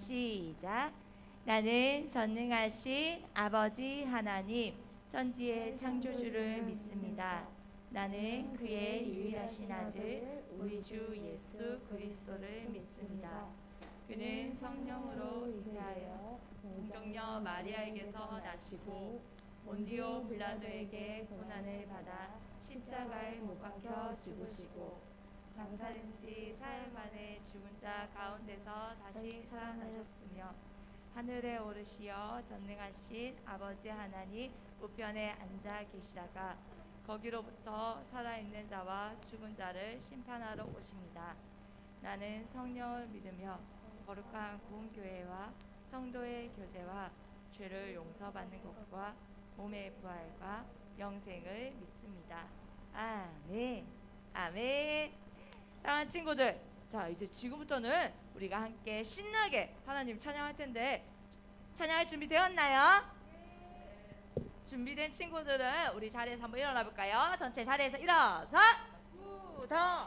시작. 나는 전능하신 아버지 하나님 천지의 창조주를 믿습니다. 나는 그의 유일하신 아들 우리 주 예수 그리스도를 믿습니다. 그는 성령으로 잉태하여 동정녀 마리아에게서 나시고 본디오 빌라도에게 고난을 받아 십자가에 못 박혀 죽으시고 장사된 지 사흘 만에 죽은 자 가운데서 다시 살아나셨으며 하늘에 오르시어 전능하신 아버지 하나님 우편에 앉아 계시다가 거기로부터 살아있는 자와 죽은 자를 심판하러 오십니다. 나는 성령을 믿으며 거룩한 구원교회와 성도의 교제와 죄를 용서받는 것과 몸의 부활과 영생을 믿습니다. 아멘. 아멘. 사랑하는 친구들, 자 이제 지금부터는 우리가 함께 신나게 하나님 찬양할 텐데 찬양할 준비 되었나요? 준비된 친구들은 우리 자리에서 한번 일어나 볼까요? 전체 자리에서 일어서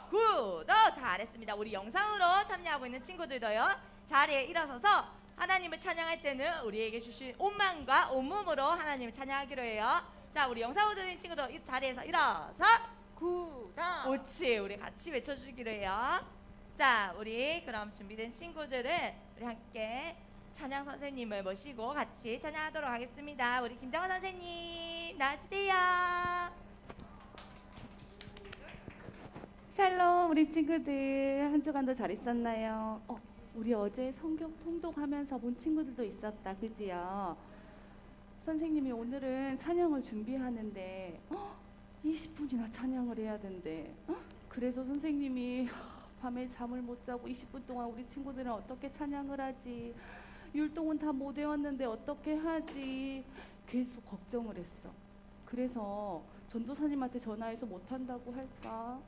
구독 잘했습니다. 우리 영상으로 참여하고 있는 친구들도요 자리에 일어서서 하나님을 찬양할 때는 우리에게 주신 온 마음과 온 몸으로 하나님을 찬양하기로 해요. 자 우리 영상으로 들은 친구도 이 자리에서 일어서 구독 옳지 우리 같이 외쳐주기로 해요. 자 우리 그럼 준비된 친구들은 우리 함께 찬양 선생님을 모시고 같이 찬양하도록 하겠습니다. 우리 김정원 선생님 나와주세요. 샬롬 우리 친구들 한 주간도 잘 있었나요? 우리 어제 성경 통독하면서 본 친구들도 있었다 그지요? 선생님이 오늘은 찬양을 준비하는데 20분이나 찬양을 해야 된대. 그래서 선생님이 밤에 잠을 못 자고 20분 동안 우리 친구들은 어떻게 찬양을 하지? 율동은 다 못 외웠는데 어떻게 하지? 계속 걱정을 했어. 그래서 전도사님한테 전화해서 못한다고 할까?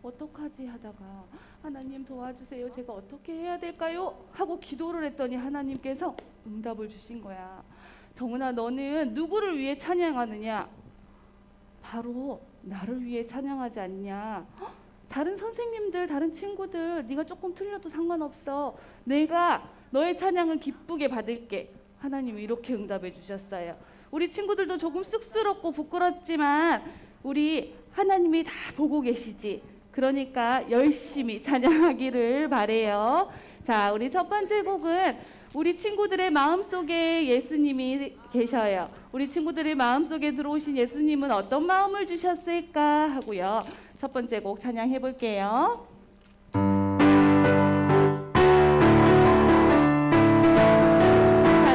어떡하지 하다가 하나님 도와주세요. 제가 어떻게 해야 될까요? 하고 기도를 했더니 하나님께서 응답을 주신 거야. 정은아 너는 누구를 위해 찬양하느냐? 바로 나를 위해 찬양하지 않냐? 다른 선생님들, 다른 친구들 네가 조금 틀려도 상관없어. 내가 너의 찬양을 기쁘게 받을게. 하나님이 이렇게 응답해 주셨어요. 우리 친구들도 조금 쑥스럽고 부끄럽지만 우리 하나님이 다 보고 계시지. 그러니까 열심히 찬양하기를 바래요. 자, 우리 첫 번째 곡은 우리 친구들의 마음속에 예수님이 계셔요. 우리 친구들의 마음속에 들어오신 예수님은 어떤 마음을 주셨을까 하고요. 첫 번째 곡 찬양해 볼게요. 자,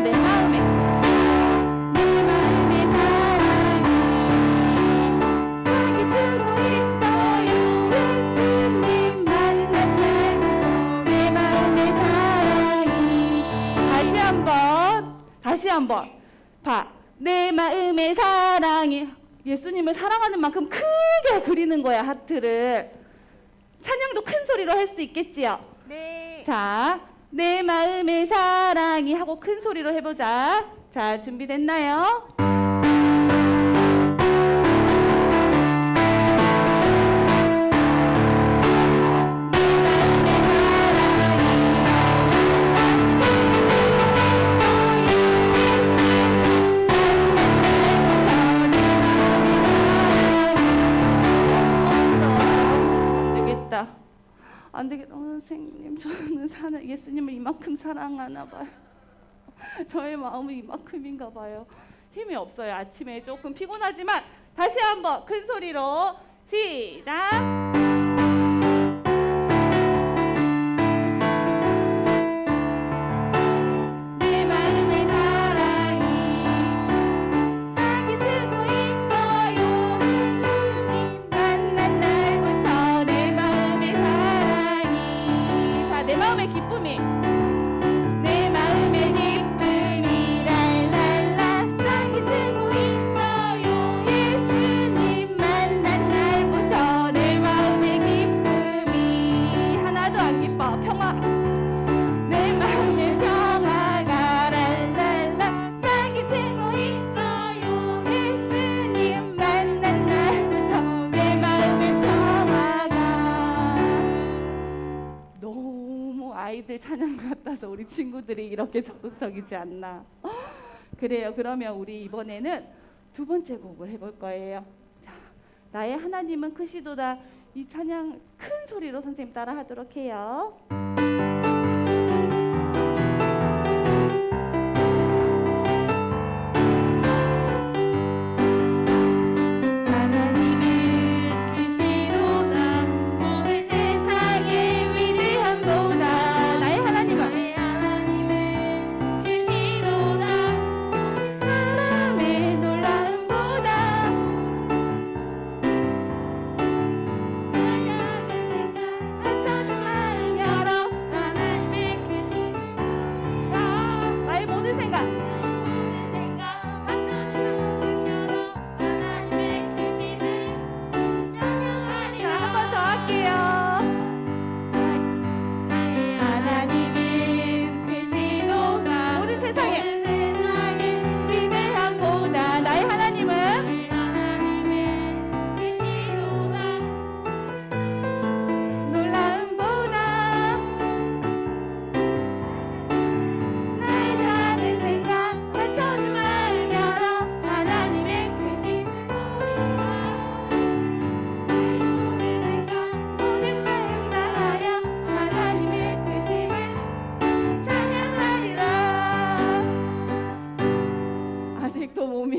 내 마음에 사랑이 들고 있어요. 예수님 만난 날부터 내 마음에 사랑이. 다시 한번 봐. 내 마음의 사랑이. 예수님을 사랑하는 만큼 크게 그리는 거야, 하트를. 찬양도 큰 소리로 할 수 있겠지요? 네. 자, 내 마음의 사랑이 하고 큰 소리로 해보자. 자, 준비됐나요? 안 되겠다. 선생님, 저는 예수님을 이만큼 사랑하나 봐요. 저의 마음은 이만큼인가 봐요. 힘이 없어요. 아침에 조금 피곤하지만 다시 한번 큰 소리로 시작. 기쁨이 내 마음의 몰라서 우리 친구들이 이렇게 적극적이지 않나. 그래요. 그러면 우리 이번에는 두 번째 곡을 해볼 거예요. 자, 나의 하나님은 크시도다. 이 찬양 큰 소리로 선생님 따라 하도록 해요.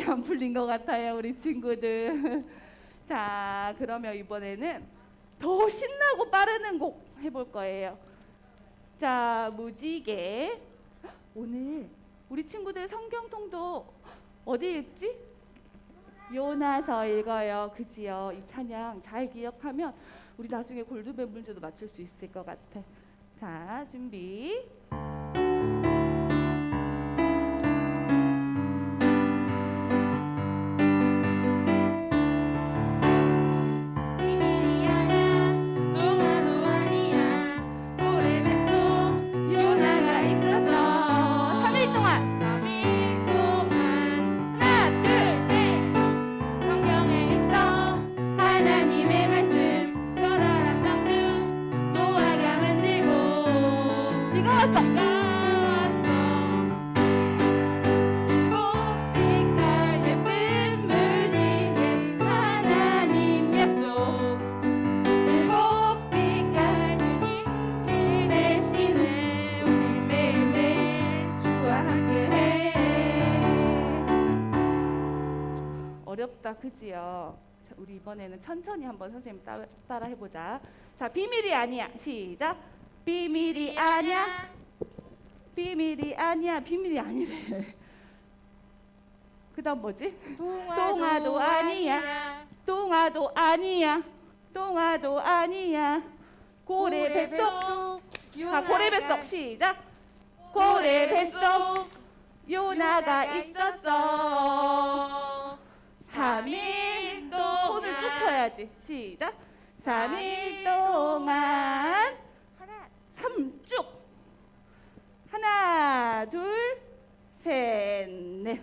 안 풀린 것 같아요, 우리 친구들. 자, 그러면 이번에는 더 신나고 빠르는 곡 해볼 거예요. 자, 무지개. 오늘 우리 친구들 성경 통독 어디 읽지? 요나서 읽어요. 그지요? 이 찬양 잘 기억하면 우리 나중에 골드벨 문제도 맞출 수 있을 것 같아. 자, 준비. 어렵다, 그지요? 자, 우리 이번에는 천천히 한번 선생님 따라 해보자. 자, 비밀이 아니야. 시작. 비밀이 아니야. 비밀이 아니야. 비밀이 아니래. 그 다음 뭐지? 동화도 아니야. 동화도 아니야. 동화도 아니야. 고래 뱃속. 자, 고래 뱃속. 시작. 고래 뱃속 요나가 있었어. 3일 동안 손을 쭉 펴야지. 시작. 3일 동안 삼쭉. 하나, 둘, 셋, 넷.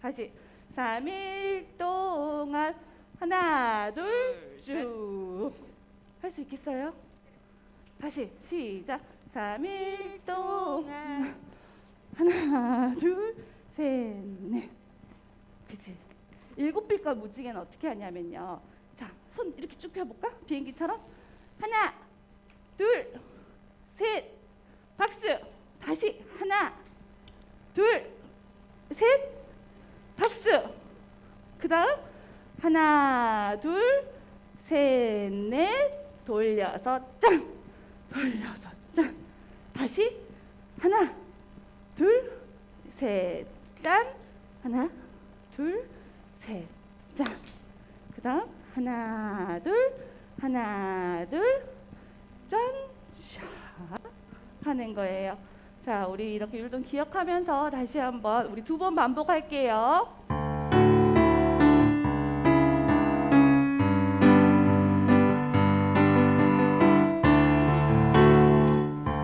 다시. 3일 동안 하나, 둘, 쭉. 할 수 있겠어요? 다시. 시작. 3일 동안 하나, 둘, 셋, 넷. 그치? 7빛깔 무지개는 어떻게 하냐면요. 자, 손 이렇게 쭉 펴볼까? 비행기처럼. 하나, 둘, 셋, 박수. 다시. 하나, 둘, 셋, 박수. 그 다음 하나, 둘, 셋, 넷, 돌려서 짠. 돌려서 짠. 다시. 하나, 둘, 셋, 짠. 하나, 둘, 셋, 짠. 그 다음 하나, 둘, 하나, 둘, 짠, 샤 하는 거예요. 자, 우리 이렇게 율동 기억하면서 다시 한번 우리 2번 반복할게요.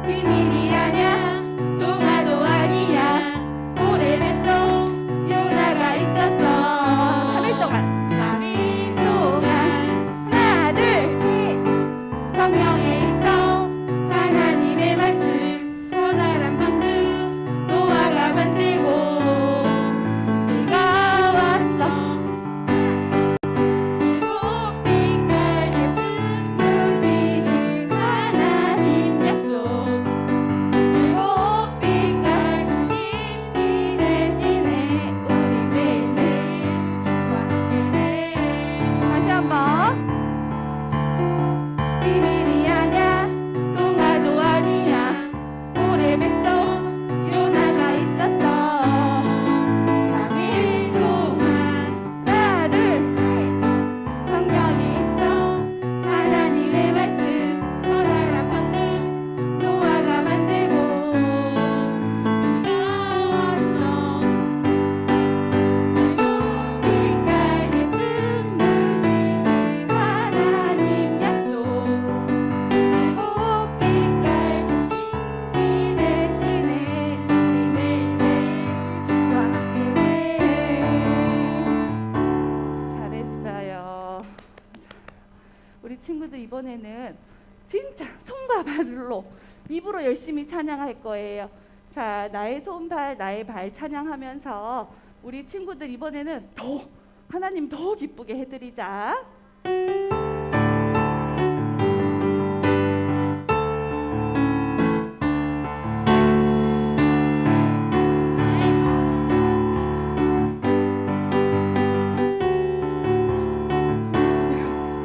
비밀이 아니야. 동화도 아니야. 고래 뱃속 요나가 있었어. 3일 동안. 3일 동안. 하나, 둘, 셋. 성경에 있어. 하나님의 말씀. 커다란 이번에는 진짜 손과 발로 입으로 열심히 찬양할 거예요. 자, 나의 손발, 나의 발 찬양하면서 우리 친구들 이번에는 더 하나님 더 기쁘게 해드리자.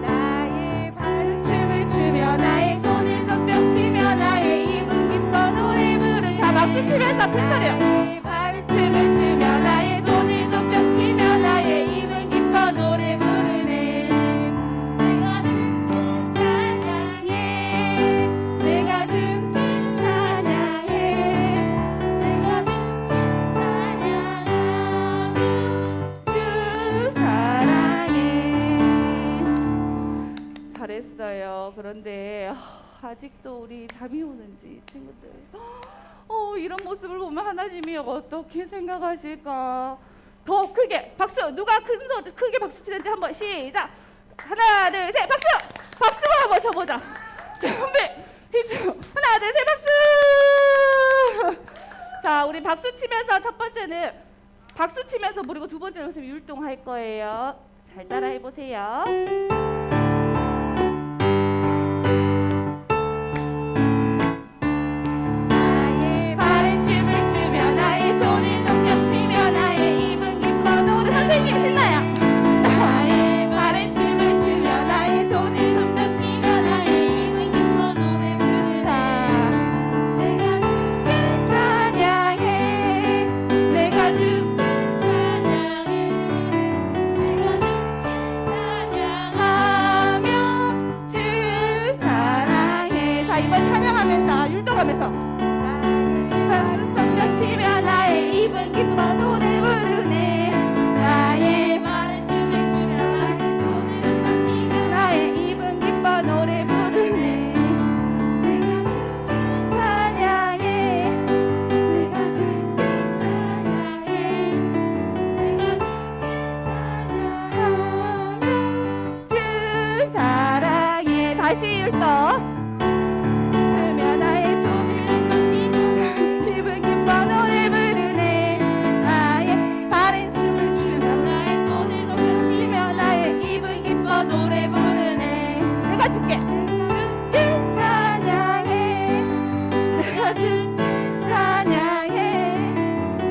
나의 발은 춤을 추며 나의 손은 손뼉 치며 나의 입은 기뻐 노래 부르네. 자, 박수 치면서 큰 소리요. 나의 발은 춤을 추며 나의 손은 손뼉 치며 나의 입은 기뻐 노래 부르네. 내가 주께 찬양해. 내가 주께 찬양해. 내가 주께 찬양하며 주 사랑해. 잘했어요. 그런데 아직도 우리 잠이 오는지 친구들 이런 모습을 보면 하나님이 어떻게 생각하실까? 더 크게 박수. 누가 큰 소리 크게 박수 치는지 한번 시작. 하나 둘 셋 박수. 박수로 한번 쳐보자. 준비 힘주 하나 둘 셋 박수. 자, 우리 박수 치면서 첫 번째는 박수 치면서 부르고 두 번째는 선생님 율동할 거예요. 잘 따라해 보세요. 나의 발은 춤을 추며 나의 손은 손뼉 치며 나의 입은 기뻐 노래. 선생님 신나요. 나의 발은 춤을 추며 나의 손은 손뼉 치며 나의 입은 기뻐 노래 부르네. 내가 주께 찬양해. 내가 주께 찬양해. 내가 주께 찬양하며 주 사랑해. 자, 이번 찬양하면서 율동하면서 나의 발은 춤을 치며 나의 입은 기뻐 노래 부르네. 나의 발은 춤을 추며 나의 손을 손뼉 치며 나의 입은 기뻐 노래 부르네. 내가 주께 찬양해. 내가 주께 찬양해. 내가 주께 찬양하며 주 사랑해. 다시 율동. 주며 나의 손을 손뼉 치며 입은 기뻐 노래 부르네. 나의 발은 춤을 추며 나의 손을 손뼉 치며 나의 입은 기뻐 노래 부르네. 내가 줄게. 내가 주께 찬양해. 내가 주께 찬양해.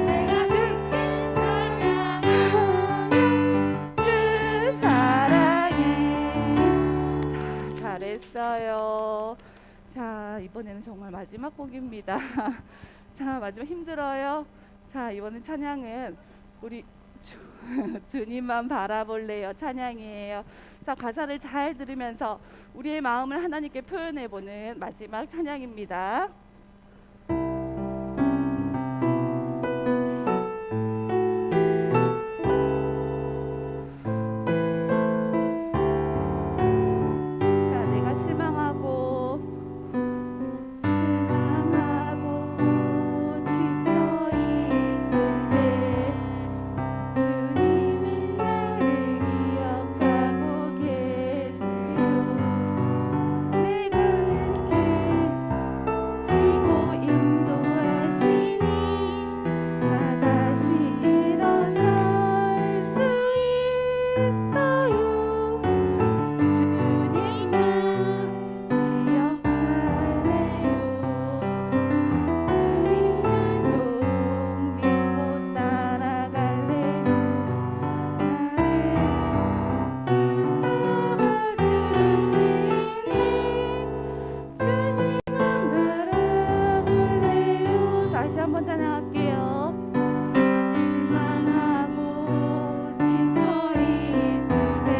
내가 주께 찬양하며 주 사랑해. 잘했어요. 자, 이번에는 정말 마지막 곡입니다. 자, 마지막 힘들어요. 자, 이번엔 찬양은 우리 주님만 바라볼래요 찬양이에요. 자, 가사를 잘 들으면서 우리의 마음을 하나님께 표현해보는 마지막 찬양입니다. 자, 내가 실망하고 지쳐 있을 때 주님은 나를 기억하고 계세요. 내가 함께 그리고 인도하시니 나 다시 일어설 수 있어요. 주님만 기억할래요. 주님 약속 믿고 따라갈래요. 나를 붙잡아주시니 주님만 바라볼래요. 다시 한번 찬양할게요. 실망하고 지쳐 있을 때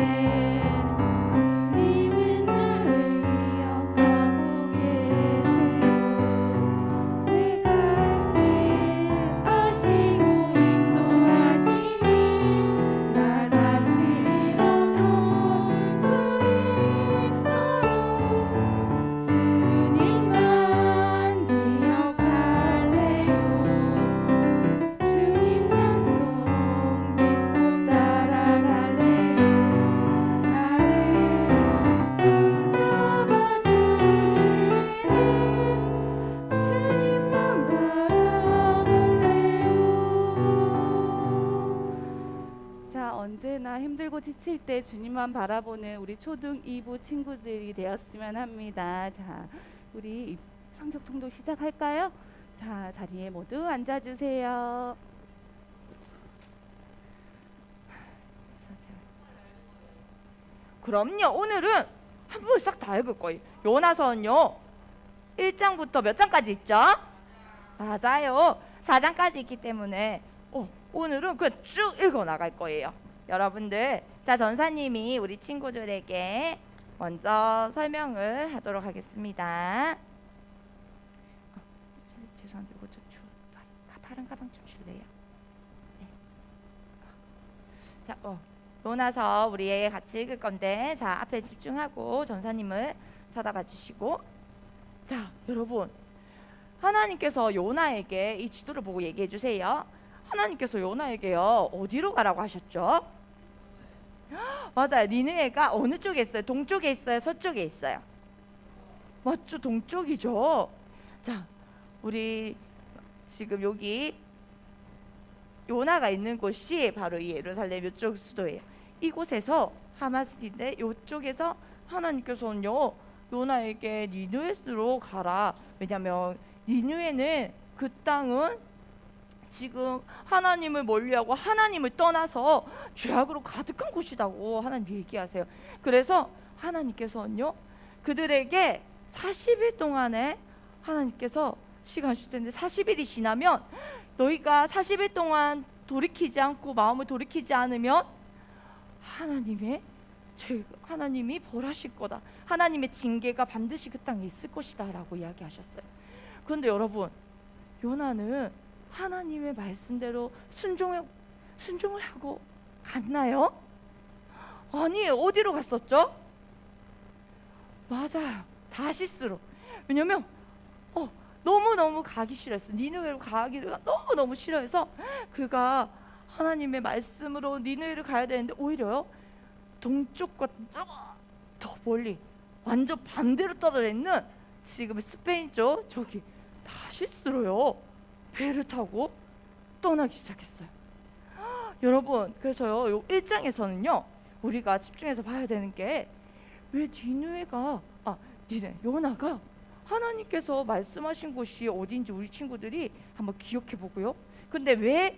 주님은 나를 기억하고 계세요. 내가 함께 하시고 인도하시니 나 다시 일어설 수 있어요. 주님만 기억할래요. 우리가 힘들고 지칠 때 주님만 바라보는 우리 초등 2부 친구들이 되었으면 합니다. 자, 우리 성격 통독 시작할까요? 자, 자리에 모두 앉아주세요. 그럼요. 오늘은 한 부분 싹 다 읽을 거예요. 요나서는요 1장부터 몇 장까지 있죠? 맞아요. 4장까지 있기 때문에 오늘은 그냥 쭉 읽어 나갈 거예요. 여러분들, 자, 전사님이 우리 친구들에게 먼저 설명을 하도록 하겠습니다. 죄송한데 이거 좀 파란 가방 좀 줄래요? 네. 자, 요나서 우리 같이 읽을 건데, 자, 앞에 집중하고 전사님을 쳐다봐 주시고, 자, 여러분, 하나님께서 요나에게 이 지도를 보고 얘기해 주세요. 하나님께서 요나에게요 어디로 가라고 하셨죠? 맞아요. 니느웨가 어느 쪽에 있어요? 동쪽에 있어요? 서쪽에 있어요? 맞죠? 동쪽이죠. 자, 우리 지금 여기 요나가 있는 곳이 바로 이 예루살렘 이쪽 수도예요. 이곳에서 하마스인데 이쪽에서 하나님께서는요 요나에게 니느웨로 가라. 왜냐하면 니느웨는 그 땅은 지금 하나님을 멀리하고 하나님을 떠나서 죄악으로 가득한 곳이라고 하나님 얘기하세요. 그래서 하나님께서는요 그들에게 40일 동안에 하나님께서 시간 주실 텐데 40일이 지나면 너희가 40일 동안 돌이키지 않고 마음을 돌이키지 않으면 하나님이 벌하실 거다. 하나님의 징계가 반드시 그 땅에 있을 것이다 라고 이야기하셨어요. 그런데 여러분, 요나는 하나님의 말씀대로 순종을 하고 갔나요? 아니에요. 어디로 갔었죠? 맞아요. 다시스로. 왜냐면 너무너무 가기 싫어했어. 니느웨로 가기를 너무너무 싫어해서 그가 하나님의 말씀으로 니느웨를 가야 되는데 오히려요 동쪽과 더 멀리 완전 반대로 떨어져 있는 지금 스페인 쪽 저기 다시스로요 배를 타고 떠나기 시작했어요. 여러분, 그래서요 요 1장에서는요 우리가 집중해서 봐야 되는 게 왜 요나가 하나님께서 말씀하신 곳이 어딘지 우리 친구들이 한번 기억해 보고요. 근데 왜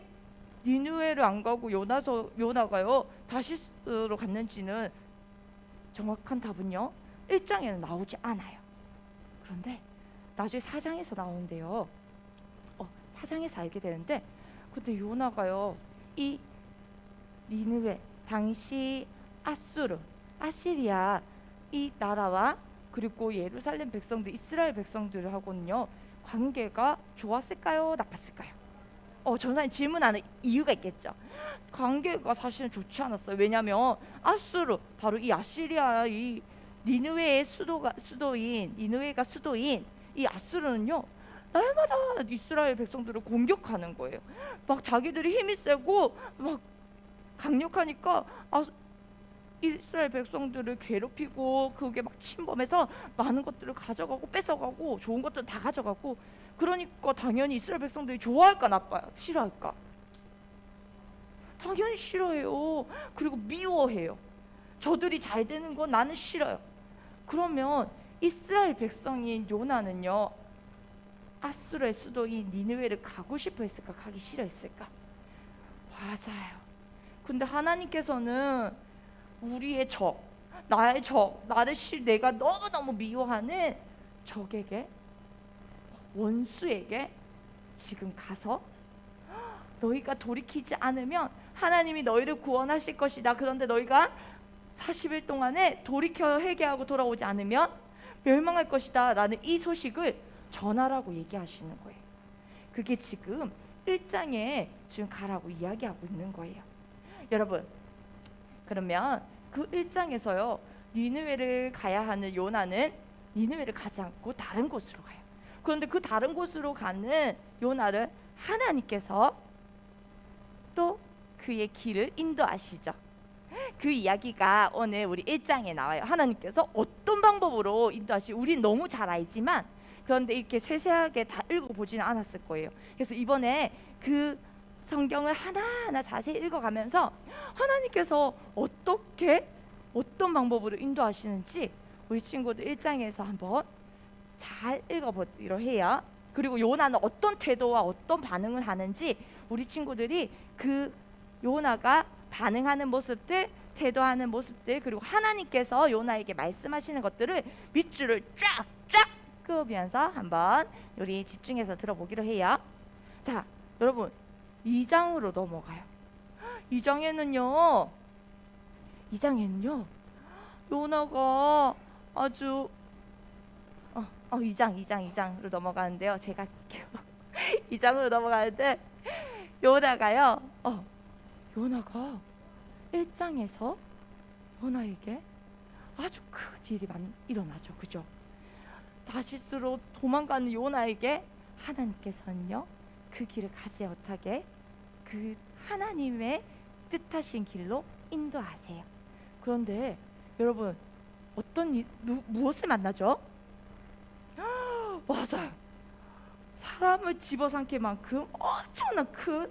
니느웨를 안 가고 요나가요 다시스로 갔는지는 정확한 답은요 1장에는 나오지 않아요. 그런데 나중에 4장에서 나오는데요 4장에서 알게 되는데, 근데 요나가요 이 니느웨, 당시 아시리아 이 나라와 그리고 예루살렘 백성들, 이스라엘 백성들하고는요 관계가 좋았을까요? 나빴을까요? 전사님 질문하는 이유가 있겠죠. 관계가 사실은 좋지 않았어요. 왜냐하면 바로 이 아시리아 이 니느웨의 니느웨가 수도인 이 아수르는요 날마다 이스라엘 백성들을 공격하는 거예요. 막 자기들이 힘이 세고 막 강력하니까 이스라엘 백성들을 괴롭히고 그게 막 침범해서 많은 것들을 가져가고 뺏어가고 좋은 것들 다 가져가고. 그러니까 당연히 이스라엘 백성들이 좋아할까 나빠요? 싫어할까? 당연히 싫어해요. 그리고 미워해요. 저들이 잘 되는 건 나는 싫어요. 그러면 이스라엘 백성인 요나는요 아수르의 수도인 니느웨를 가고 싶어 했을까? 가기 싫어 했을까? 맞아요. 근데 하나님께서는 우리의 나의 내가 너무너무 미워하는 적에게, 원수에게 지금 가서 너희가 돌이키지 않으면 하나님이 너희를 구원하실 것이다. 그런데 너희가 40일 동안에 돌이켜 회개하고 돌아오지 않으면 멸망할 것이다 라는 이 소식을 전하라고 얘기하시는 거예요. 그게 지금 1장에 지금 가라고 이야기하고 있는 거예요. 여러분, 그러면 그 1장에서요 니느웨를 가야 하는 요나는 니느웨를 가지 않고 다른 곳으로 가요. 그런데 그 다른 곳으로 가는 요나를 하나님께서 또 그의 길을 인도하시죠. 그 이야기가 오늘 우리 1장에 나와요. 하나님께서 어떤 방법으로 인도하실지 우린 너무 잘 알지만 그런데 이렇게 세세하게 다 읽어보지는 않았을 거예요. 그래서 이번에 그 성경을 하나하나 자세히 읽어가면서 하나님께서 어떤 방법으로 인도하시는지 우리 친구들 1장에서 한번 잘 읽어보기로 해요. 그리고 요나는 어떤 태도와 어떤 반응을 하는지 우리 친구들이 그 요나가 반응하는 모습들, 태도하는 모습들, 그리고 하나님께서 요나에게 말씀하시는 것들을 밑줄을 쫙쫙 그으면서 한번 우리 집중해서 들어보기로 해요. 자, 여러분 2장으로 넘어가요. 2장에는요 요나가 아주 2장으로 넘어가는데요. 제가 2장으로 넘어가는데 요나가 1장에서 요나에게 아주 큰 일이 일어나죠. 그죠? 다시스로 도망가는 요나에게 하나님께서는요 그 길을 가지 못하게 그 하나님의 뜻하신 길로 인도하세요. 그런데 여러분 무엇을 만나죠? 맞아요. 사람을 집어삼킬 만큼 엄청난 큰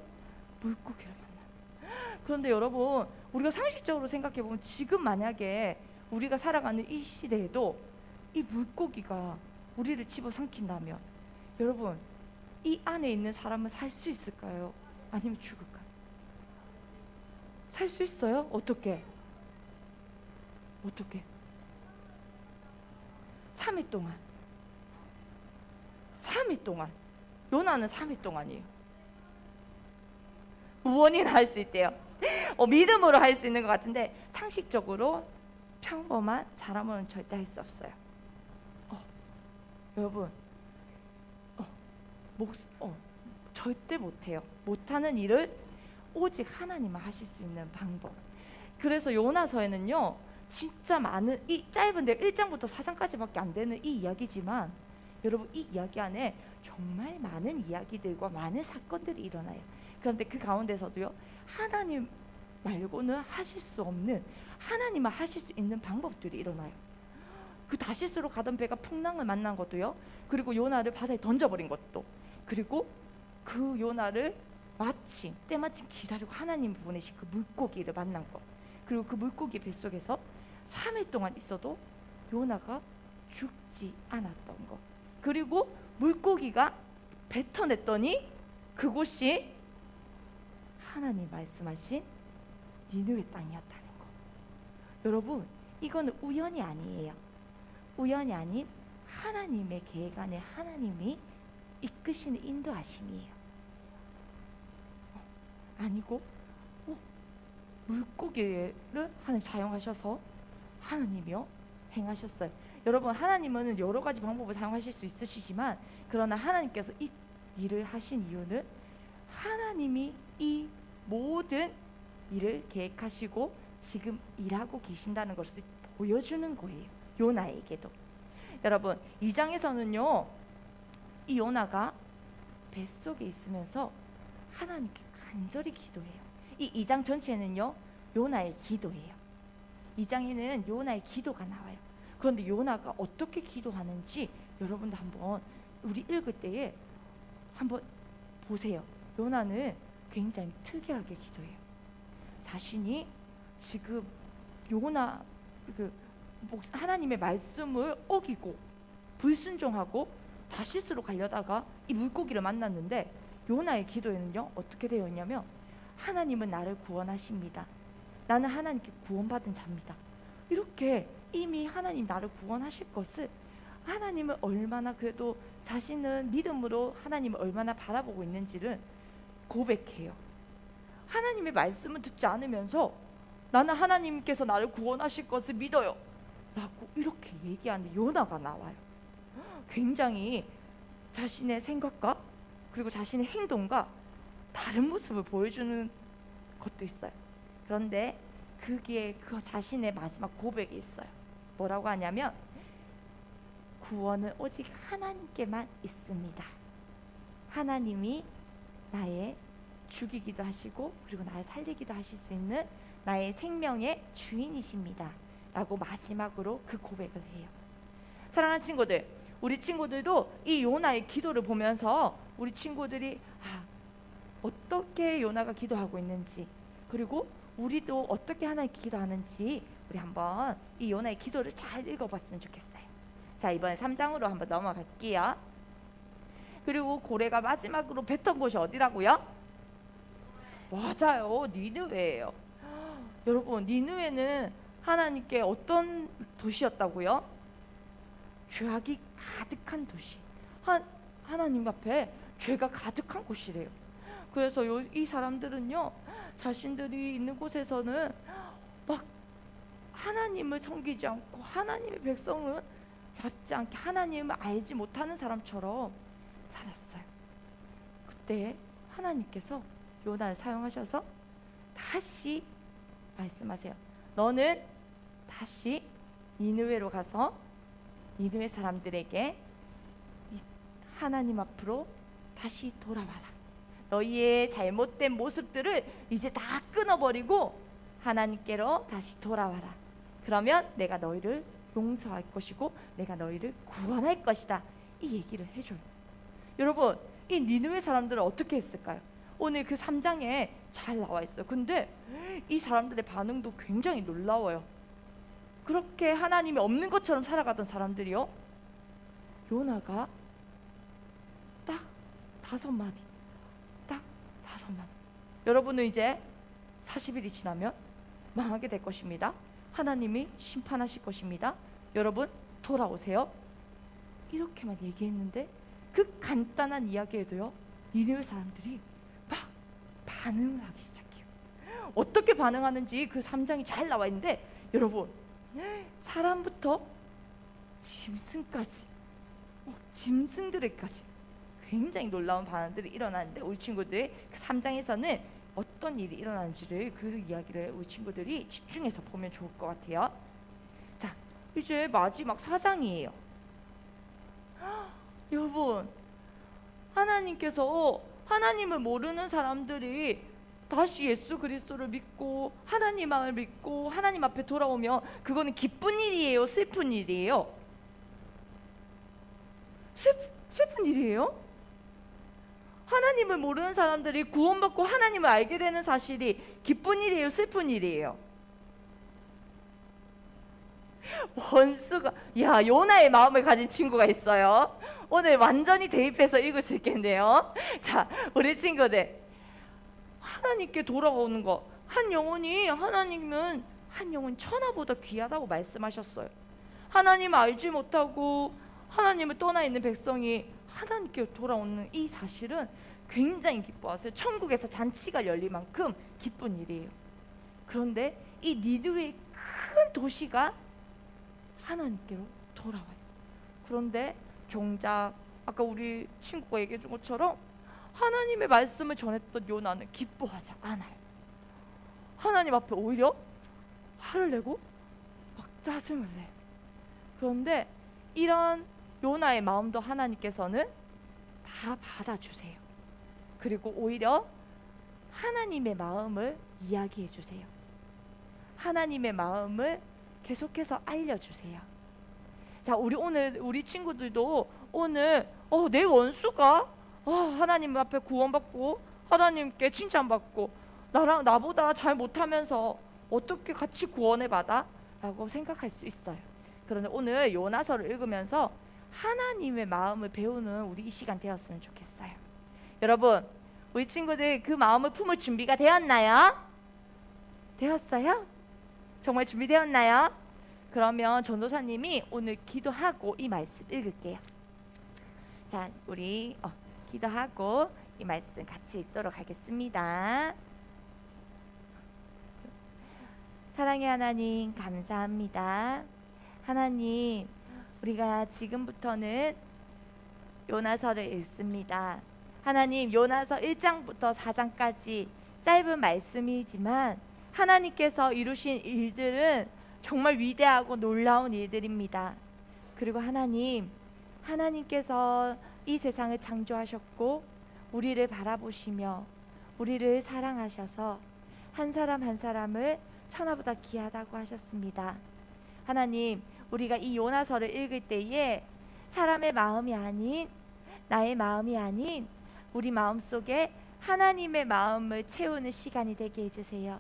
물고기를 만나요. 그런데 여러분 우리가 상식적으로 생각해보면 지금 만약에 우리가 살아가는 이 시대에도 이 물고기가 우리를 집어삼킨다면 여러분 이 안에 있는 사람은 살 수 있을까요? 아니면 죽을까요? 살 수 있어요? 어떻게? 3일 동안 요나는 3일 동안이에요. 무언이나 할 수 있대요. 믿음으로 할 수 있는 것 같은데 상식적으로 평범한 사람은 절대 할 수 없어요. 여러분 절대 못해요. 못하는 일을 오직 하나님만 하실 수 있는 방법. 그래서 요나서에는요 진짜 많은 이 짧은데 1장부터 4장까지밖에 안 되는 이 이야기지만 여러분 이 이야기 안에 정말 많은 이야기들과 많은 사건들이 일어나요. 그런데 그 가운데서도요 하나님 말고는 하실 수 없는, 하나님만 하실 수 있는 방법들이 일어나요. 그 다시스로 가던 배가 풍랑을 만난 것도요, 그리고 요나를 바다에 던져버린 것도, 그리고 그 요나를 때마침 기다리고 하나님이 보내신 그 물고기를 만난 것, 그리고 그 물고기 뱃속에서 3일 동안 있어도 요나가 죽지 않았던 것, 그리고 물고기가 뱉어냈더니 그곳이 하나님 말씀하신 니느웨 땅이었다는 것. 여러분 이거는 우연이 아니에요. 우연이 아닌 하나님의 계획 안에 하나님이 이끄시는 인도하심이에요. 아니고 물고기를 하나님 사용하셔서 하나님이요 행하셨어요. 여러분 하나님은 여러 가지 방법을 사용하실 수 있으시지만, 그러나 하나님께서 이 일을 하신 이유는 하나님이 이 모든 일을 계획하시고 지금 일하고 계신다는 것을 보여주는 거예요. 요나에게도. 여러분 2장에서는요 이 요나가 뱃속에 있으면서 하나님께 간절히 기도해요. 이 2장 전체는요 요나의 기도예요. 2장에는 요나의 기도가 나와요. 그런데 요나가 어떻게 기도하는지 여러분도 한번 우리 읽을 때에 한번 보세요. 요나는 굉장히 특이하게 기도해요. 자신이 지금 요나 하나님의 말씀을 어기고 불순종하고 다시스로 가려다가 이 물고기를 만났는데, 요나의 기도에는요 어떻게 되어 있냐면, 하나님은 나를 구원하십니다. 나는 하나님께 구원받은 자입니다. 이렇게 이미 하나님 나를 구원하실 것을, 하나님을 얼마나 그래도 자신은 믿음으로 하나님을 얼마나 바라보고 있는지를 고백해요. 하나님의 말씀을 듣지 않으면서 나는 하나님께서 나를 구원하실 것을 믿어요 라고 이렇게 얘기하는 요나가 나와요. 굉장히 자신의 생각과 그리고 자신의 행동과 다른 모습을 보여주는 것도 있어요. 그런데 그게 그 자신의 마지막 고백이 있어요. 뭐라고 하냐면, 구원은 오직 하나님께만 있습니다. 하나님이 나의 죽이기도 하시고 그리고 나를 살리기도 하실 수 있는 나의 생명의 주인이십니다 라고 마지막으로 그 고백을 해요. 사랑하는 친구들, 우리 친구들도 이 요나의 기도를 보면서 우리 친구들이 어떻게 요나가 기도하고 있는지, 그리고 우리도 어떻게 하나님께 기도하는지 우리 한번 이 요나의 기도를 잘 읽어봤으면 좋겠어요. 자, 이번에 3장으로 한번 넘어갈게요. 그리고 고래가 마지막으로 뱉은 곳이 어디라고요? 맞아요, 니느웨예요. 여러분, 니느웨는 하나님께 어떤 도시였다고요? 죄악이 가득한 도시. 하나님 앞에 죄가 가득한 곳이래요. 그래서 이 사람들은요, 자신들이 있는 곳에서는 막 하나님을 섬기지 않고 하나님의 백성은 답지 않게 하나님을 알지 못하는 사람처럼 살았어요. 그때 하나님께서 요나를 사용하셔서 다시 말씀하세요. 너는 다시 니느웨로 가서 니느웨 사람들에게 하나님 앞으로 다시 돌아와라. 너희의 잘못된 모습들을 이제 다 끊어버리고 하나님께로 다시 돌아와라. 그러면 내가 너희를 용서할 것이고 내가 너희를 구원할 것이다. 이 얘기를 해줘요. 여러분, 이 니느웨 사람들은 어떻게 했을까요? 오늘 그 3장에 잘 나와 있어요. 근데 이 사람들의 반응도 굉장히 놀라워요. 그렇게 하나님이 없는 것처럼 살아가던 사람들이요, 요나가 딱 5마디, 딱 5마디. 여러분은 이제 40일이 지나면 망하게 될 것입니다. 하나님이 심판하실 것입니다. 여러분 돌아오세요. 이렇게만 얘기했는데 그 간단한 이야기에도요, 니느웨 사람들이 막 반응을 하기 시작해요. 어떻게 반응하는지 그 3장이 잘 나와 있는데, 여러분, 사람부터 짐승까지, 짐승들에까지 굉장히 놀라운 반응들이 일어나는데, 우리 친구들 그 3장에서는 어떤 일이 일어나는지를, 그 이야기를 우리 친구들이 집중해서 보면 좋을 것 같아요. 자, 이제 마지막 4장이에요. 여러분, 하나님께서 하나님을 모르는 사람들이 다시 예수 그리스도를 믿고 하나님을 믿고 하나님 앞에 돌아오면 그거는 기쁜 일이에요, 슬픈 일이에요? 슬픈 일이에요? 하나님을 모르는 사람들이 구원받고 하나님을 알게 되는 사실이 기쁜 일이에요, 슬픈 일이에요? 원수가, 야, 요나의 마음을 가진 친구가 있어요. 오늘 완전히 대입해서 읽을 수 있겠네요. 자, 우리 친구들, 하나님께 돌아오는 거, 한 영혼 천하보다 귀하다고 말씀하셨어요. 하나님을 알지 못하고 하나님을 떠나 있는 백성이 하나님께 돌아오는 이 사실은 굉장히 기뻐하세요. 천국에서 잔치가 열릴 만큼 기쁜 일이에요. 그런데 이 니느웨의 큰 도시가 하나님께로 돌아와요. 그런데 정작 아까 우리 친구가 얘기해 준 것처럼 하나님의 말씀을 전했던 요나는 기뻐하지 않아요. 하나님 앞에 오히려 화를 내고 막 짜증을 내요. 그런데 이런 요나의 마음도 하나님께서는 다 받아주세요. 그리고 오히려 하나님의 마음을 이야기해 주세요. 하나님의 마음을 계속해서 알려주세요. 자, 우리 친구들도 오늘 내 원수가 하나님 앞에 구원받고 하나님께 칭찬받고 나보다 잘 못하면서 어떻게 같이 구원을 받아? 라고 생각할 수 있어요. 그런데 오늘 요나서를 읽으면서 하나님의 마음을 배우는 우리 이 시간 되었으면 좋겠어요. 여러분, 우리 친구들 그 마음을 품을 준비가 되었나요? 되었어요? 정말 준비되었나요? 그러면 전도사님이 오늘 기도하고 이 말씀 읽을게요. 자, 우리 기도하고 이 말씀 같이 읽도록 하겠습니다. 사랑의 하나님, 감사합니다. 하나님, 우리가 지금부터는 요나서를 읽습니다. 하나님, 요나서 1장부터 4장까지 짧은 말씀이지만 하나님께서 이루신 일들은 정말 위대하고 놀라운 일들입니다. 그리고 하나님께서 이 세상을 창조하셨고 우리를 바라보시며 우리를 사랑하셔서 한 사람 한 사람을 천하보다 귀하다고 하셨습니다. 하나님, 우리가 이 요나서를 읽을 때에 사람의 마음이 아닌, 나의 마음이 아닌 우리 마음속에 하나님의 마음을 채우는 시간이 되게 해주세요.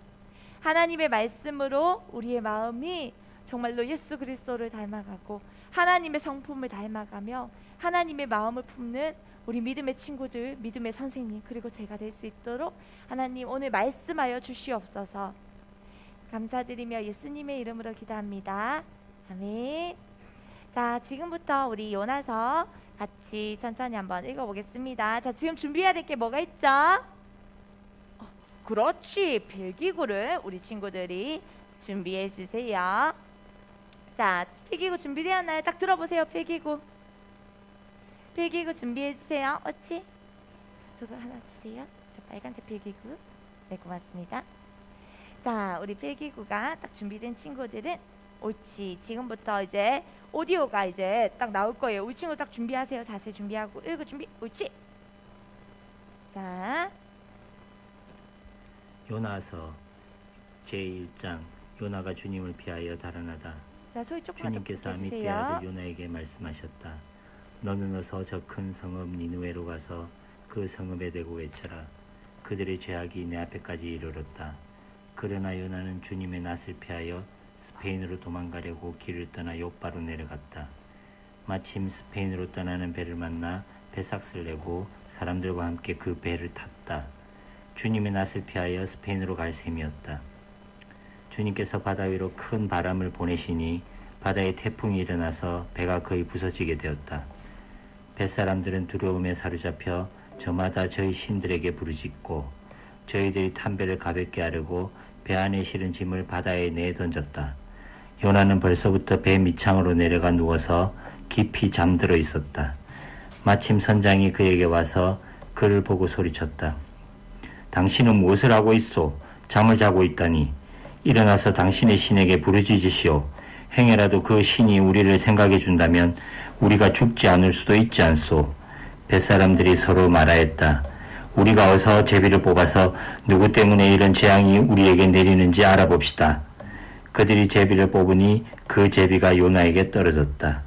하나님의 말씀으로 우리의 마음이 정말로 예수 그리스도를 닮아가고 하나님의 성품을 닮아가며 하나님의 마음을 품는 우리 믿음의 친구들, 믿음의 선생님, 그리고 제가 될 수 있도록 하나님 오늘 말씀하여 주시옵소서. 감사드리며 예수님의 이름으로 기도합니다. 아멘. 자, 지금부터 우리 요나서 같이 천천히 한번 읽어보겠습니다. 자, 지금 준비해야 될 게 뭐가 있죠? 그렇지, 필기구를 우리 친구들이 준비해 주세요. 자, 필기구 준비되었나요? 딱 들어보세요. 필기구 준비해 주세요. 어찌? 저도 하나 주세요. 저 빨간색 필기구. 네, 고맙습니다. 자, 우리 필기구가 딱 준비된 친구들은 옳지. 지금부터 이제 오디오가 이제 딱 나올 거예요. 우리 친구 딱 준비하세요. 자세 준비하고 읽어 준비. 옳지. 자, 요나서 제1장. 요나가 주님을 피하여 달아나다. 자, 소리 조금만 더 주님께서 아미떼 붙여주세요. 아들 요나에게 말씀하셨다. 너는 어서 저 큰 성읍 니느웨로 가서 그 성읍에 대고 외쳐라. 그들의 죄악이 내 앞에까지 이르렀다. 그러나 요나는 주님의 낯을 피하여 스페인으로 도망가려고 길을 떠나 욥바로 내려갔다. 마침 스페인으로 떠나는 배를 만나 배삭을 내고 사람들과 함께 그 배를 탔다. 주님의 낯을 피하여 스페인으로 갈 셈이었다. 주님께서 바다 위로 큰 바람을 보내시니 바다에 태풍이 일어나서 배가 거의 부서지게 되었다. 뱃사람들은 두려움에 사로잡혀 저마다 저희 신들에게 부르짖고 저희들이 탄 배를 가볍게 하려고 배 안에 실은 짐을 바다에 내던졌다. 요나는 벌써부터 배 밑창으로 내려가 누워서 깊이 잠들어 있었다. 마침 선장이 그에게 와서 그를 보고 소리쳤다. 당신은 무엇을 하고 있소? 잠을 자고 있다니. 일어나서 당신의 신에게 부르짖으시오. 행여라도 그 신이 우리를 생각해 준다면 우리가 죽지 않을 수도 있지 않소. 뱃사람들이 서로 말하였다. 우리가 어서 제비를 뽑아서 누구 때문에 이런 재앙이 우리에게 내리는지 알아봅시다. 그들이 제비를 뽑으니 그 제비가 요나에게 떨어졌다.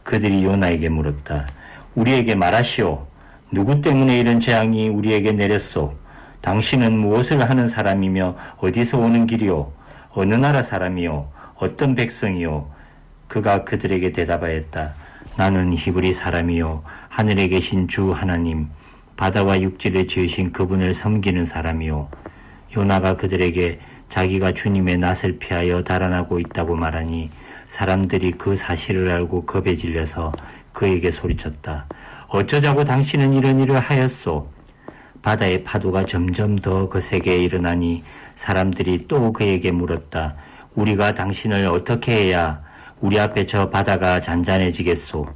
그들이 요나에게 물었다. 우리에게 말하시오. 누구 때문에 이런 재앙이 우리에게 내렸소? 당신은 무엇을 하는 사람이며 어디서 오는 길이오? 어느 나라 사람이오? 어떤 백성이요? 그가 그들에게 대답하였다. 나는 히브리 사람이요 하늘에 계신 주 하나님 바다와 육지를 지으신 그분을 섬기는 사람이요. 요나가 그들에게 자기가 주님의 낯을 피하여 달아나고 있다고 말하니 사람들이 그 사실을 알고 겁에 질려서 그에게 소리쳤다. 어쩌자고 당신은 이런 일을 하였소? 바다의 파도가 점점 더 거세게 일어나니 사람들이 또 그에게 물었다. 우리가 당신을 어떻게 해야 우리 앞에 저 바다가 잔잔해지겠소?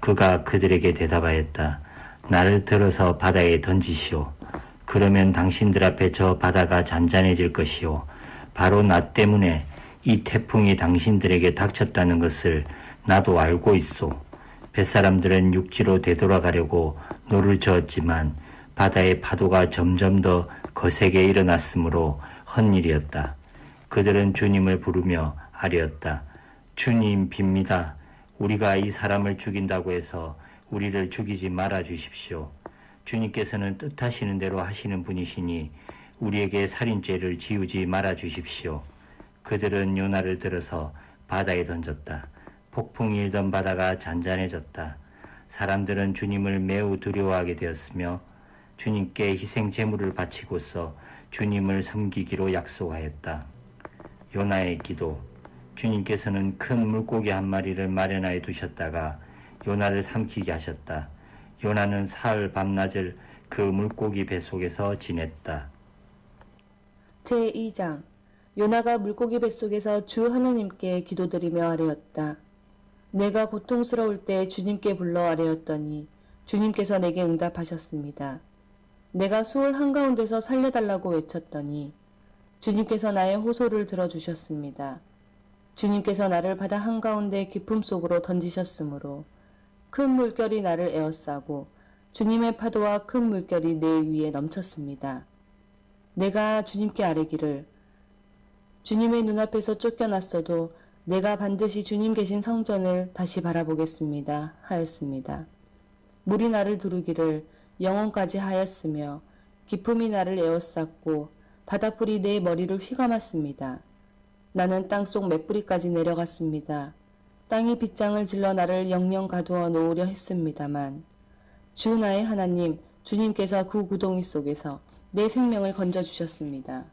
그가 그들에게 대답하였다. 나를 들어서 바다에 던지시오. 그러면 당신들 앞에 저 바다가 잔잔해질 것이요. 바로 나 때문에 이 태풍이 당신들에게 닥쳤다는 것을 나도 알고 있소. 뱃사람들은 육지로 되돌아가려고 노를 저었지만 바다의 파도가 점점 더 거세게 일어났으므로 헛일이었다. 그들은 주님을 부르며 아뢰었다. 주님 빕니다. 우리가 이 사람을 죽인다고 해서 우리를 죽이지 말아 주십시오. 주님께서는 뜻하시는 대로 하시는 분이시니 우리에게 살인죄를 지우지 말아 주십시오. 그들은 요나를 들어서 바다에 던졌다. 폭풍이 일던 바다가 잔잔해졌다. 사람들은 주님을 매우 두려워하게 되었으며 주님께 희생 제물을 바치고서 주님을 섬기기로 약속하였다. 요나의 기도. 주님께서는 큰 물고기 한 마리를 마련하여 두셨다가 요나를 삼키게 하셨다. 요나는 사흘 밤낮을 그 물고기 배 속에서 지냈다. 제2장 요나가 물고기 뱃속에서 주 하나님께 기도드리며 아뢰었다. 내가 고통스러울 때 주님께 불러 아뢰었더니 주님께서 내게 응답하셨습니다. 내가 수월 한가운데서 살려달라고 외쳤더니 주님께서 나의 호소를 들어주셨습니다. 주님께서 나를 바다 한가운데 깊음 속으로 던지셨으므로 큰 물결이 나를 에워싸고 주님의 파도와 큰 물결이 내 위에 넘쳤습니다. 내가 주님께 아뢰기를 주님의 눈앞에서 쫓겨났어도 내가 반드시 주님 계신 성전을 다시 바라보겠습니다 하였습니다. 물이 나를 두르기를 영원까지 하였으며 기품이 나를 에워쌌고 바닷불이 내 머리를 휘감았습니다. 나는 땅속 맷뿌리까지 내려갔습니다. 땅이 빗장을 질러 나를 영영 가두어 놓으려 했습니다만 주 나의 하나님, 주님께서 그 구덩이 속에서 내 생명을 건져주셨습니다.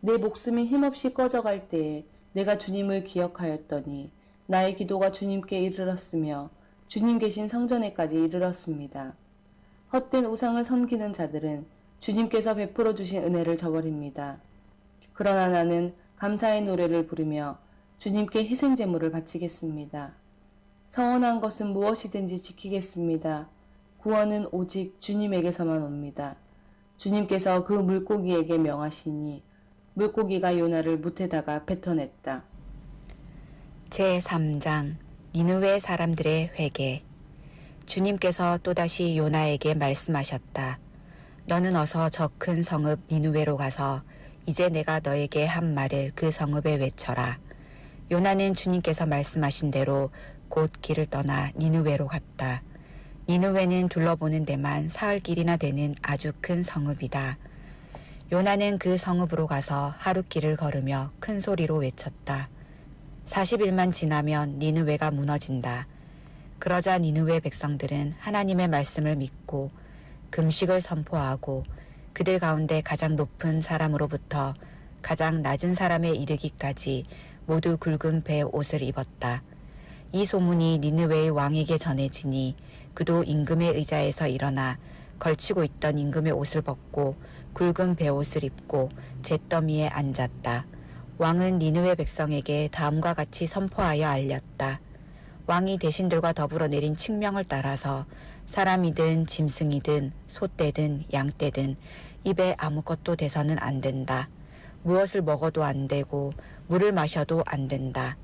내 목숨이 힘없이 꺼져갈 때에 내가 주님을 기억하였더니 나의 기도가 주님께 이르렀으며 주님 계신 성전에까지 이르렀습니다. 헛된 우상을 섬기는 자들은 주님께서 베풀어 주신 은혜를 저버립니다. 그러나 나는 감사의 노래를 부르며 주님께 희생제물을 바치겠습니다. 서원한 것은 무엇이든지 지키겠습니다. 구원은 오직 주님에게서만 옵니다. 주님께서 그 물고기에게 명하시니 물고기가 요나를 뭇에다가 뱉어냈다. 제3장 니느웨 사람들의 회개. 주님께서 또다시 요나에게 말씀하셨다. 너는 어서 저 큰 성읍 니느웨로 가서 이제 내가 너에게 한 말을 그 성읍에 외쳐라. 요나는 주님께서 말씀하신 대로 곧 길을 떠나 니느웨로 갔다. 니느웨는 둘러보는 데만 사흘 길이나 되는 아주 큰 성읍이다. 요나는 그 성읍으로 가서 하루 길을 걸으며 큰 소리로 외쳤다. 40일만 지나면 니느웨가 무너진다. 그러자 니느웨 백성들은 하나님의 말씀을 믿고 금식을 선포하고 그들 가운데 가장 높은 사람으로부터 가장 낮은 사람에 이르기까지 모두 굵은 배 옷을 입었다. 이 소문이 니느웨의 왕에게 전해지니 그도 임금의 의자에서 일어나 걸치고 있던 임금의 옷을 벗고 굵은 베옷을 입고 잿더미에 앉았다. 왕은 니느웨 백성에게 다음과 같이 선포하여 알렸다. 왕이 대신들과 더불어 내린 칙명을 따라서 사람이든 짐승이든 소떼든 양떼든 입에 아무것도 대서는 안 된다. 무엇을 먹어도 안 되고 물을 마셔도 안 된다.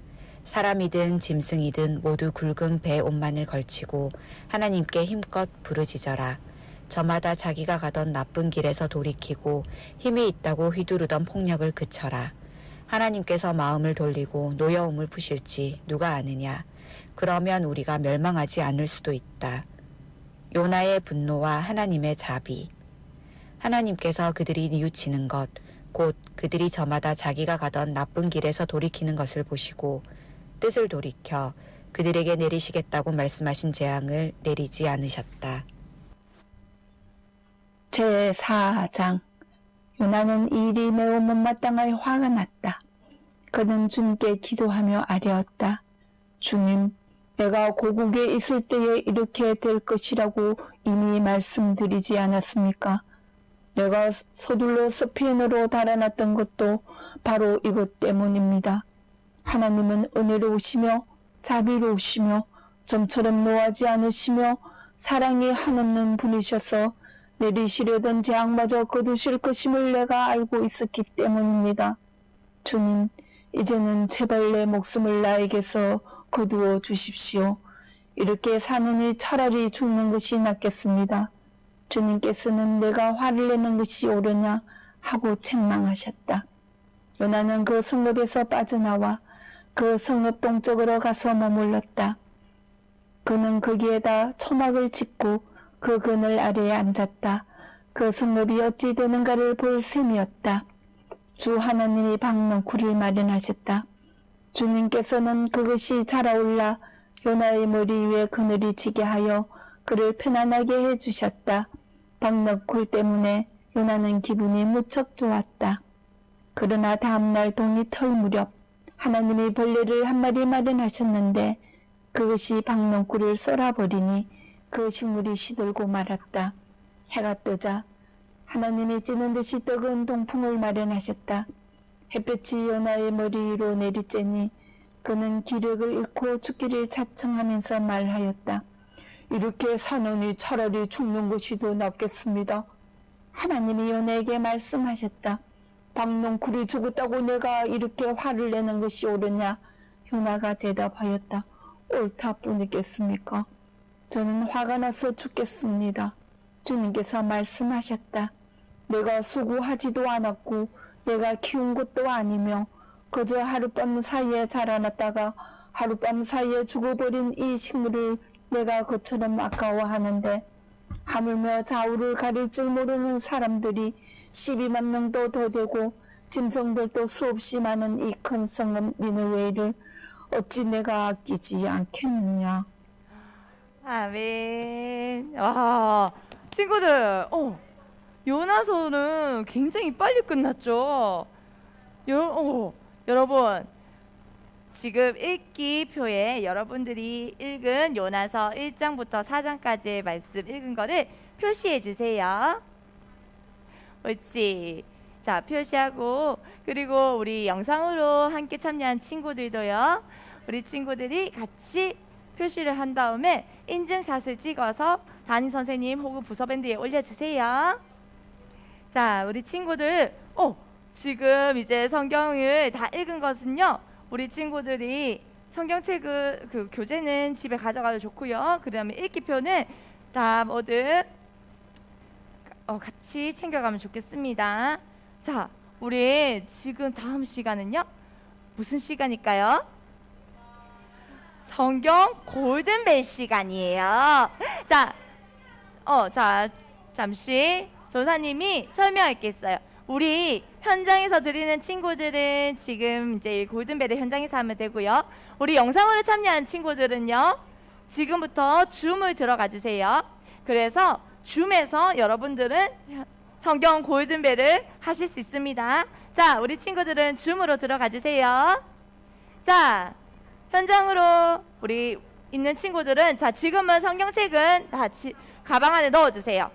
사람이든 짐승이든 모두 굵은 배 옷만을 걸치고 하나님께 힘껏 부르짖어라. 저마다 자기가 가던 나쁜 길에서 돌이키고 힘이 있다고 휘두르던 폭력을 그쳐라. 하나님께서 마음을 돌리고 노여움을 푸실지 누가 아느냐. 그러면 우리가 멸망하지 않을 수도 있다. 요나의 분노와 하나님의 자비. 하나님께서 그들이 뉘우치는 것, 곧 그들이 저마다 자기가 가던 나쁜 길에서 돌이키는 것을 보시고 뜻을 돌이켜 그들에게 내리시겠다고 말씀하신 재앙을 내리지 않으셨다. 제4장. 요나는 이 일이 매우 못마땅하여 화가 났다. 그는 주님께 기도하며 아뢰었다. 주님, 내가 고국에 있을 때에 이렇게 될 것이라고 이미 말씀드리지 않았습니까? 내가 서둘러 스페인으로 달아났던 것도 바로 이것 때문입니다. 하나님은 은혜로우시며 자비로우시며 좀처럼 노하지 않으시며 사랑이 한없는 분이셔서 내리시려던 재앙마저 거두실 것임을 내가 알고 있었기 때문입니다. 주님, 이제는 제발 내 목숨을 나에게서 거두어 주십시오. 이렇게 사느니 차라리 죽는 것이 낫겠습니다. 주님께서는 내가 화를 내는 것이 옳으냐 하고 책망하셨다. 요나는 그 성읍에서 빠져나와 그 성읍 동쪽으로 가서 머물렀다. 그는 거기에다 초막을 짓고 그 그늘 아래에 앉았다. 그 성읍이 어찌 되는가를 볼 셈이었다. 주 하나님이 박넝쿨을 마련하셨다. 주님께서는 그것이 자라올라 요나의 머리 위에 그늘이 지게 하여 그를 편안하게 해주셨다. 박넝쿨 때문에 요나는 기분이 무척 좋았다. 그러나 다음날 동이 털 무렵 하나님이 벌레를 한 마리 마련하셨는데 그것이 박넝쿨을 썰어버리니 그 식물이 시들고 말았다. 해가 뜨자 하나님이 찌는 듯이 뜨거운 동풍을 마련하셨다. 햇볕이 요나의 머리 위로 내리쬐니 그는 기력을 잃고 죽기를 자청하면서 말하였다. 이렇게 사느니 차라리 죽는 것이 더 낫겠습니다. 하나님이 요나에게 말씀하셨다. 박넝쿨이 죽었다고 내가 이렇게 화를 내는 것이 옳으냐? 요나가 대답하였다. 옳다 뿐이겠습니까? 저는 화가 나서 죽겠습니다. 주님께서 말씀하셨다. 내가 수고하지도 않았고 내가 키운 것도 아니며 그저 하룻밤 사이에 자라났다가 하룻밤 사이에 죽어버린 이 식물을 내가 그처럼 아까워하는데 하물며 좌우를 가릴 줄 모르는 사람들이 12만 명도 더 되고 짐승들도 수없이 많은 이 큰 성읍 니느웨를 어찌 내가 아끼지 않겠느냐. 아멘. 와, 친구들, 요나서는 굉장히 빨리 끝났죠. 여러분, 지금 읽기표에 여러분들이 읽은 요나서 1장부터 4장까지의 말씀 읽은 거를 표시해 주세요. 옳지. 자, 표시하고, 그리고 우리 영상으로 함께 참여한 친구들도요, 우리 친구들이 같이 표시를 한 다음에 인증샷을 찍어서 담임 선생님 혹은 부서밴드에 올려주세요. 자, 우리 친구들, 지금 이제 성경을 다 읽은 것은요, 우리 친구들이 성경책을 그 교재는 집에 가져가도 좋고요. 그다음에 읽기표는 다 모두 같이 챙겨가면 좋겠습니다. 자, 우리 지금 다음 시간은요, 무슨 시간일까요? 성경 골든벨 시간이에요. 자, 잠시 조사님이 설명할게요. 우리 현장에서 드리는 친구들은 지금 이제 골든벨의 현장에서 하면 되고요. 우리 영상으로 참여한 친구들은요, 지금부터 줌을 들어가 주세요. 그래서 줌에서 여러분들은 성경 골든벨을 하실 수 있습니다. 자, 우리 친구들은 줌으로 들어가 주세요. 자, 현장으로 우리 있는 친구들은, 자, 지금은 성경책은 다 가방 안에 넣어주세요.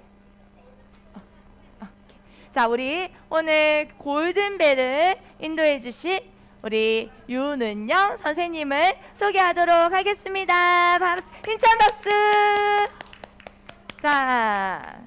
자, 우리 오늘 골든벨을 인도해 주실 우리 유는영 선생님을 소개하도록 하겠습니다. 힘찬 박수. 자,